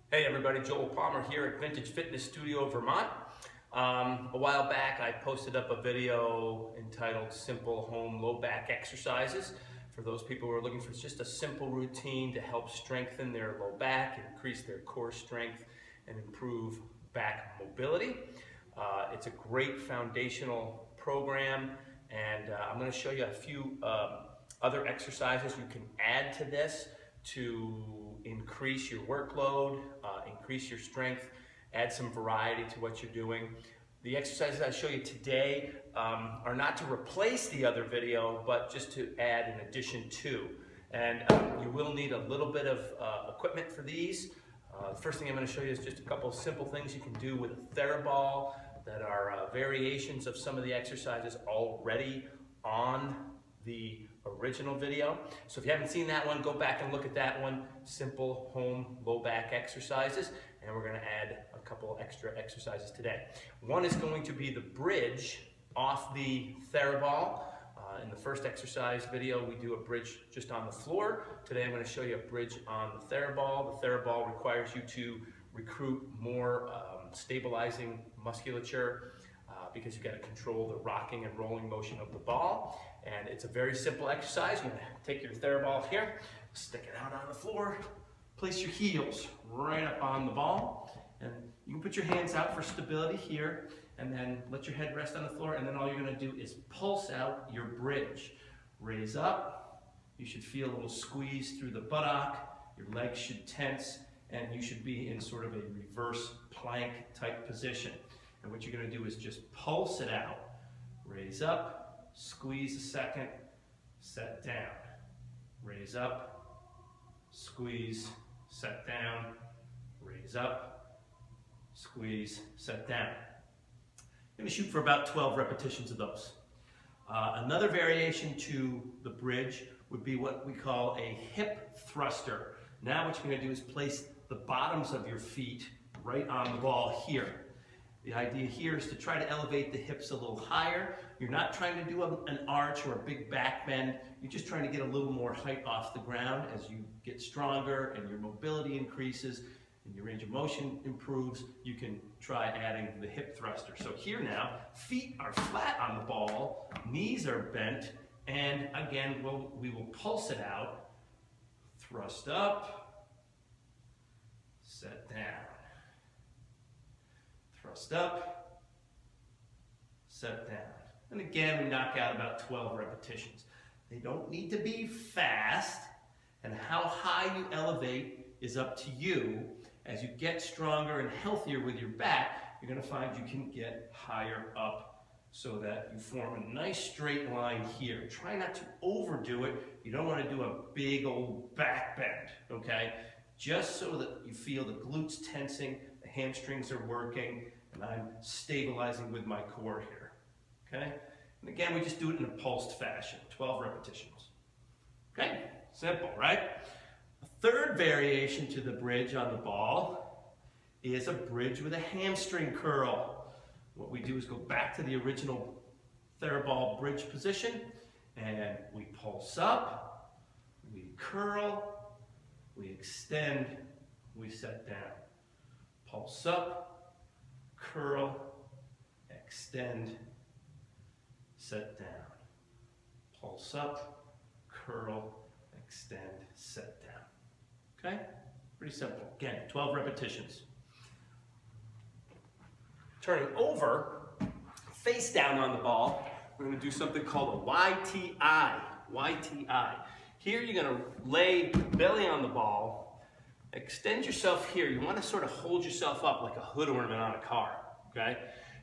Hey everybody, Joel Palmer here at Vintage Fitness Studio, Vermont. A while back I posted up a video entitled Simple Home Low Back Exercises for those people who are looking for just a simple routine to help strengthen their low back, increase their core strength, and improve back mobility. It's a great foundational program, and I'm going to show you a few other exercises you can add to this to increase your workload, increase your strength, add some variety to what you're doing. The exercises I show you today are not to replace the other video, but just to add in addition to. And you will need a little bit of equipment for these. The first thing I'm going to show you is just a couple of simple things you can do with a Theraball that are variations of some of the exercises already on the original video. So if you haven't seen that one, go back and look at that one, Simple Home Low Back Exercises, and we're going to add a couple extra exercises today. One is going to be the bridge off the Theraball. In the first exercise video, we do a bridge just on the floor. Today I'm going to show you a bridge on the Theraball. The Theraball requires you to recruit more stabilizing musculature because you've got to control the rocking and rolling motion of the ball. And it's a very simple exercise. You're going to take your Theraball here, stick it out on the floor, place your heels right up on the ball, and you can put your hands out for stability here, and then let your head rest on the floor, and then all you're going to do is pulse out your bridge. Raise up, you should feel a little squeeze through the buttock, your legs should tense, and you should be in sort of a reverse plank type position. And what you're going to do is just pulse it out. Raise up, squeeze a second, set down. Raise up, squeeze, set down. Raise up, squeeze, set down. I'm going to shoot for about 12 repetitions of those. Another variation to the bridge would be what we call a hip thruster. Now what you're going to do is place the bottoms of your feet right on the ball here. The idea here is to try to elevate the hips a little higher. You're not trying to do an arch or a big back bend. You're just trying to get a little more height off the ground. As you get stronger and your mobility increases and your range of motion improves, you can try adding the hip thruster. So here now, feet are flat on the ball, knees are bent, and again, we will pulse it out. Thrust up, set down. Thrust up, set down. And again, we knock out about 12 repetitions. They don't need to be fast, and how high you elevate is up to you. As you get stronger and healthier with your back, you're going to find you can get higher up so that you form a nice straight line here. Try not to overdo it. You don't want to do a big old back bend, okay? Just so that you feel the glutes tensing, the hamstrings are working, and I'm stabilizing with my core here, okay? And again, we just do it in a pulsed fashion, 12 repetitions. Okay, simple, right? A third variation to the bridge on the ball is a bridge with a hamstring curl. What we do is go back to the original Theraball bridge position, and we pulse up, we curl, we extend, we set down. Pulse up, curl, extend, set down. Pulse up, curl, extend, set down. Okay? Pretty simple. Again, 12 repetitions. Turning over, face down on the ball, we're going to do something called a YTI. YTI. Here you're going to lay belly on the ball, extend yourself here. You want to sort of hold yourself up like a hood ornament on a car, okay?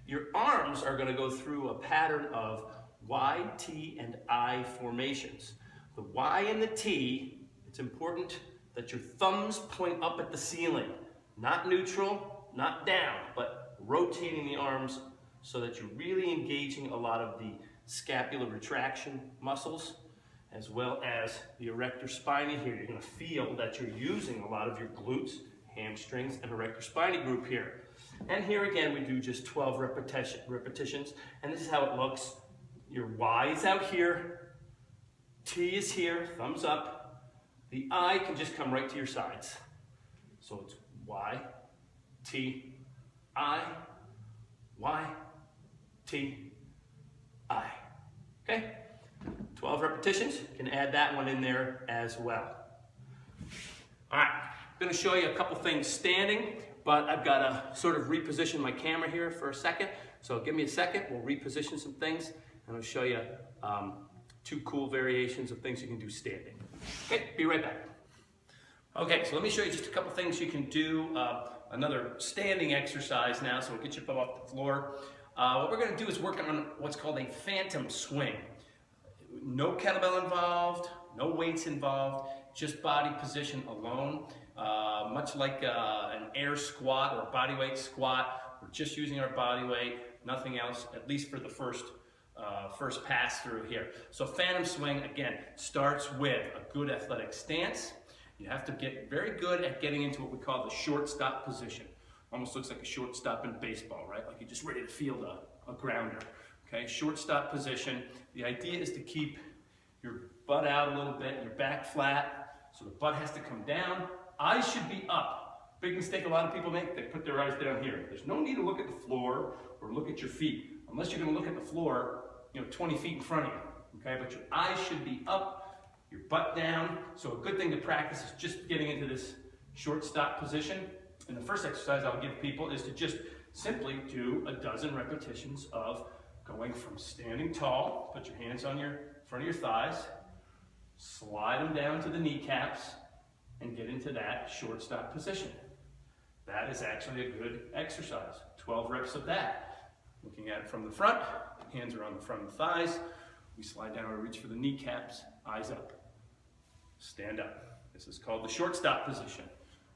Your arms are going to go through a pattern of Y, T, and I formations. The Y and the T, it's important that your thumbs point up at the ceiling, not neutral, not down, but rotating the arms so that you're really engaging a lot of the scapular retraction muscles, as well as the erector spinae here. You're going to feel that you're using a lot of your glutes, hamstrings, and erector spinae group here. And here again, we do just 12 repetitions, and this is how it looks. Your Y is out here, T is here, thumbs up. The I can just come right to your sides. So it's Y, T, I, Y, T, I. Okay? 12 repetitions. You can add that one in there as well. All right, I'm going to show you a couple things standing, but I've got to sort of reposition my camera here for a second. So give me a second, we'll reposition some things, and I'll show you two cool variations of things you can do standing. Okay, be right back. Okay, so let me show you just a couple things you can do. Another standing exercise now, so we'll get you up off the floor. What we're going to do is work on what's called a phantom swing. No kettlebell involved, no weights involved, just body position alone. Much like an air squat or a body weight squat, we're just using our body weight, nothing else, at least for the first pass through here. So phantom swing, again, starts with a good athletic stance. You have to get very good at getting into what we call the shortstop position. Almost looks like a shortstop in baseball, right? Like you're just ready to field a grounder. Okay, shortstop position. The idea is to keep your butt out a little bit, your back flat, so the butt has to come down. Eyes should be up. Big mistake a lot of people make, they put their eyes down here. There's no need to look at the floor or look at your feet, unless you're gonna look at the floor, 20 feet in front of you, okay? But your eyes should be up, your butt down. So a good thing to practice is just getting into this shortstop position. And the first exercise I'll give people is to just simply do a dozen repetitions of going from standing tall, put your hands on your front of your thighs, slide them down to the kneecaps, and get into that shortstop position. That is actually a good exercise. 12 reps of that. Looking at it from the front, hands are on the front of the thighs. We slide down or reach for the kneecaps, eyes up. Stand up. This is called the shortstop position.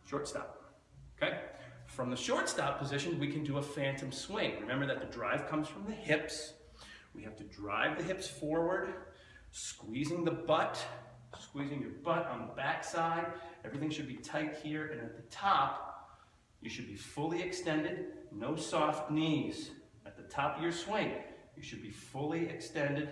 Shortstop. Okay? From the shortstop position, we can do a phantom swing. Remember that the drive comes from the hips. We have to drive the hips forward, squeezing the butt, squeezing your butt on the back side. Everything should be tight here, and at the top, you should be fully extended, no soft knees. At the top of your swing, you should be fully extended.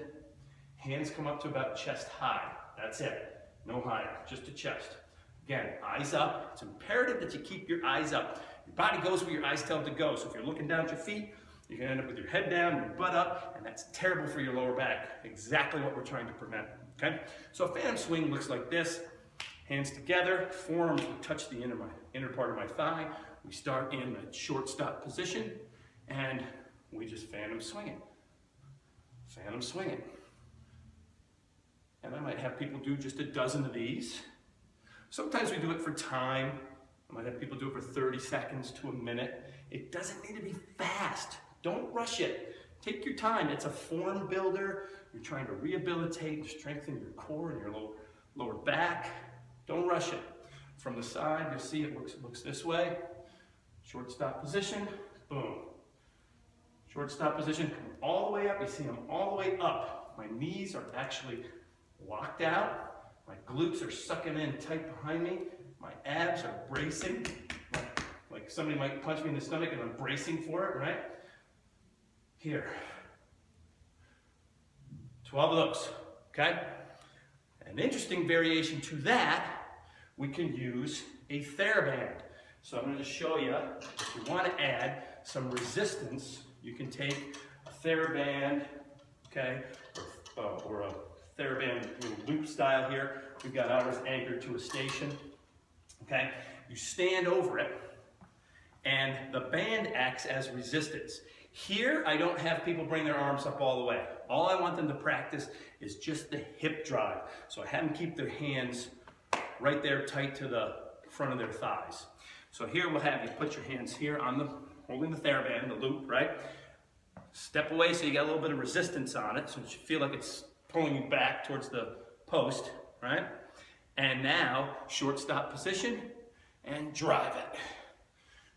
Hands come up to about chest high. That's it. No higher, just to chest. Again, eyes up. It's imperative that you keep your eyes up. Your body goes where your eyes tell it to go. So if you're looking down at your feet, you're going to end up with your head down, your butt up, and that's terrible for your lower back. Exactly what we're trying to prevent. Okay? So a phantom swing looks like this. Hands together, forearms will touch the inner part of my thigh. We start in a shortstop position, and we just phantom swing it. Phantom swing it. And I might have people do just a dozen of these. Sometimes we do it for time. I might have people do it for 30 seconds to a minute. It doesn't need to be fast. Don't rush it. Take your time. It's a form builder. You're trying to rehabilitate and strengthen your core and your lower back. Don't rush it. From the side, you'll see it looks this way. Shortstop position, boom. Shortstop position, come all the way up. You see them all the way up. My knees are actually locked out. My glutes are sucking in tight behind me. My abs are bracing. Like somebody might punch me in the stomach and I'm bracing for it, right? Here. 12 of those, okay? An interesting variation to that, we can use a Theraband. So I'm going to show you, if you want to add some resistance, you can take a Theraband, okay, or a Theraband loop style here. We've got ours anchored to a station, okay? You stand over it, and the band acts as resistance. Here, I don't have people bring their arms up all the way. All I want them to practice is just the hip drive. So I have them keep their hands right there tight to the front of their thighs. So here we'll have you put your hands here on holding the Theraband, the loop, right? Step away so you got a little bit of resistance on it, so you feel like it's pulling you back towards the post, right? And now, shortstop position, and drive it.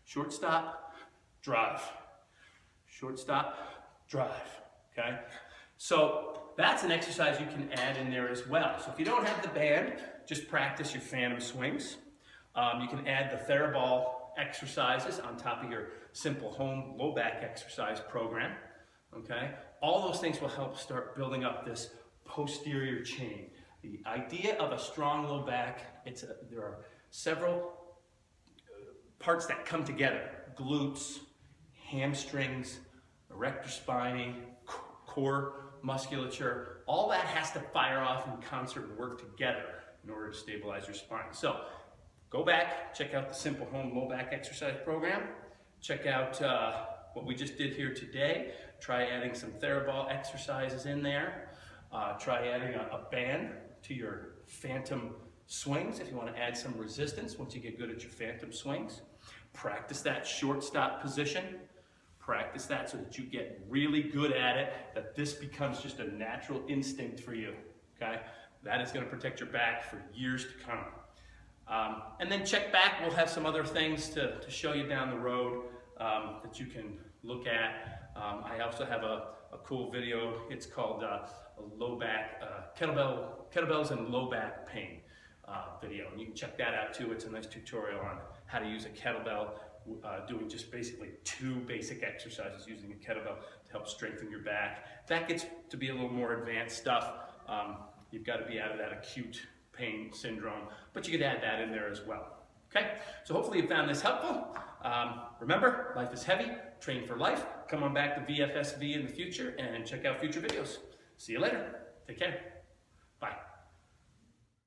Shortstop, drive. Shortstop, drive, okay? So that's an exercise you can add in there as well. So if you don't have the band, just practice your phantom swings. You can add the Theraball exercises on top of your simple home low back exercise program, okay? All those things will help start building up this posterior chain. The idea of a strong low back, there are several parts that come together, glutes, hamstrings, erector spinae, core musculature, all that has to fire off in concert and work together in order to stabilize your spine. So go back, check out the Simple Home Low Back Exercise Program. Check out what we just did here today. Try adding some Theraball exercises in there. Try adding a band to your phantom swings if you want to add some resistance once you get good at your phantom swings. Practice that short stop position. Practice that so that you get really good at it, that this becomes just a natural instinct for you, okay? That is going to protect your back for years to come. And then check back. We'll have some other things to show you down the road that you can look at. I also have a cool video. It's called a low back, kettlebells and low back pain video. And you can check that out too. It's a nice tutorial on how to use a kettlebell, doing just basically 2 basic exercises using a kettlebell to help strengthen your back. That gets to be a little more advanced stuff. You've got to be out of that acute pain syndrome, but you could add that in there as well. Okay, so hopefully you found this helpful. Remember, life is heavy, train for life. Come on back to Vfsv in the future and check out future videos. See you later. Take care. Bye.